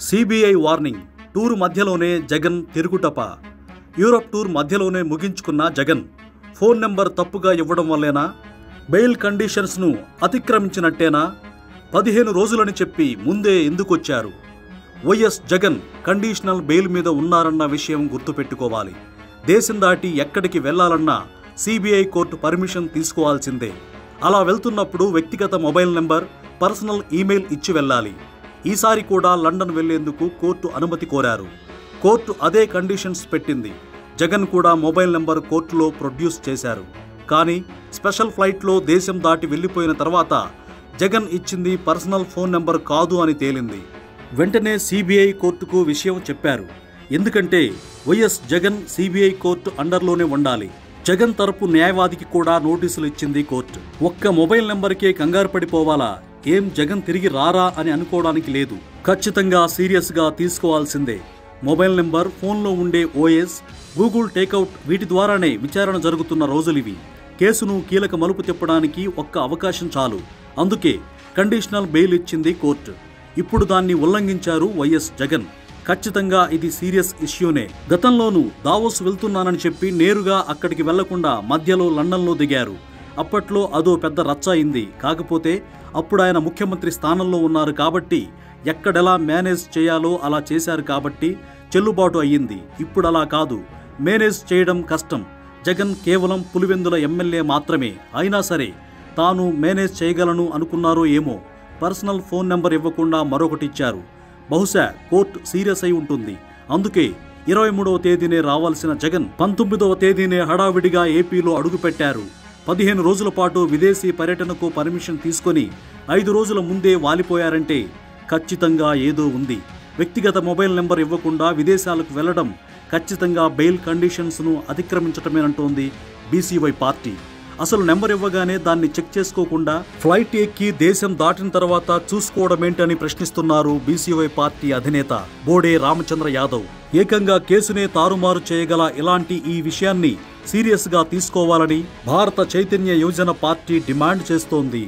CBI warning. Tour మధ్యలోనే Jagan తిరుగుటప. Europe tour మధ్యలోనే ముగించుకున్న Jagan phone number తప్పుగా ఇవ్వడం వల్లేనా? బెయిల్ కండిషన్స్ను అతిక్రమించినట్టేనా? 15 రోజులని చెప్పి ముందే ఎందుకొచ్చారు? వైఎస్ జగన్ కండిషనల్ బెయిల్ మీద ఉన్నారన్న విషయం గుర్తుపెట్టుకోవాలి. దేశం దాటి ఎక్కడికి వెళ్లాలన్నా సిబిఐ కోర్టు పర్మిషన్ తీసుకోవాల్సిందే. అలా వెళ్తున్నప్పుడు వ్యక్తిగత మొబైల్ నెంబర్, పర్సనల్ ఈమెయిల్ ఇచ్చి వెళ్ళాలి. ఈసారి కూడా లండన్ వెళ్లేందుకు కోర్టు అనుమతి కోరారు. కోర్టు అదే కండిషన్స్ పెట్టింది. జగన్ కూడా మొబైల్ నెంబర్ కోర్టులో ప్రొడ్యూస్ చేశారు. కానీ స్పెషల్ ఫ్లైట్లో దేశం దాటి వెళ్లిపోయిన తర్వాత జగన్ ఇచ్చింది పర్సనల్ ఫోన్ నెంబర్ కాదు అని తేలింది. వెంటనే సిబిఐ కోర్టుకు విషయం చెప్పారు. ఎందుకంటే వైఎస్ జగన్ సిబిఐ కోర్టు అండర్లోనే ఉండాలి. జగన్ తరపు న్యాయవాదికి కూడా నోటీసులు ఇచ్చింది కోర్టు. ఒక్క మొబైల్ నెంబర్కే కంగారు పడిపోవాలా? ఏం జగన్ తిరిగి రారా అని అనుకోవడానికి లేదు. ఖచ్చితంగా సీరియస్గా తీసుకోవాల్సిందే. మొబైల్ నెంబర్, ఫోన్లో ఉండే ఓఎస్, గూగుల్ టేకౌట్ వీటి ద్వారానే విచారణ జరుగుతున్న రోజులివి. కేసును కీలక మలుపు తిప్పడానికి ఒక్క అవకాశం చాలు. అందుకే కండిషనల్ బెయిల్ ఇచ్చింది కోర్టు. ఇప్పుడు దాన్ని ఉల్లంఘించారు వైఎస్ జగన్. ఖచ్చితంగా ఇది సీరియస్ ఇష్యూనే. గతంలోనూ దావోస్ వెళ్తున్నానని చెప్పి నేరుగా అక్కడికి వెళ్లకుండా మధ్యలో లండన్లో దిగారు. అప్పట్లో అదో పెద్ద రచ్చ అయింది. కాకపోతే అప్పుడు ఆయన ముఖ్యమంత్రి స్థానంలో ఉన్నారు కాబట్టి ఎక్కడెలా మేనేజ్ చేయాలో అలా చేశారు కాబట్టి చెల్లుబాటు అయ్యింది. ఇప్పుడు అలా కాదు, మేనేజ్ చేయడం కష్టం. జగన్ కేవలం పులివెందుల ఎమ్మెల్యే మాత్రమే. అయినా సరే తాను మేనేజ్ చేయగలను అనుకున్నారో ఏమో, పర్సనల్ ఫోన్ నెంబర్ ఇవ్వకుండా మరొకటిచ్చారు. బహుశా కోర్టు సీరియస్ అయి ఉంటుంది. అందుకే 23వ తేదీనే రావాల్సిన జగన్ 19వ తేదీనే హడావిడిగా ఏపీలో అడుగుపెట్టారు. 15 రోజుల పాటు విదేశీ పర్యటనకు పర్మిషన్ తీసుకొని 5 రోజుల ముందే వాలిపోయారంటే ఖచ్చితంగా ఏదో ఉంది. వ్యక్తిగత మొబైల్ నెంబర్ ఇవ్వకుండా విదేశాలకు వెళ్లడం ఖచ్చితంగా బెయిల్ కండిషన్స్ను అతిక్రమించటమేనంటోంది బీసీవై పార్టీ. అసలు నెంబర్ ఇవ్వగానే దాన్ని చెక్ చేసుకోకుండా ఫ్లైట్ ఎక్కి దేశం దాటిన తర్వాత చూసుకోవడమేంటని ప్రశ్నిస్తున్నారు బీసీవై పార్టీ అధినేత బోడే రామచంద్ర యాదవ్. ఏకంగా కేసునే తారుమారు చేయగల ఇలాంటి ఈ విషయాన్ని సీరియస్గా తీసుకోవాలని భారత చైతన్య యోజన పార్టీ డిమాండ్ చేస్తోంది.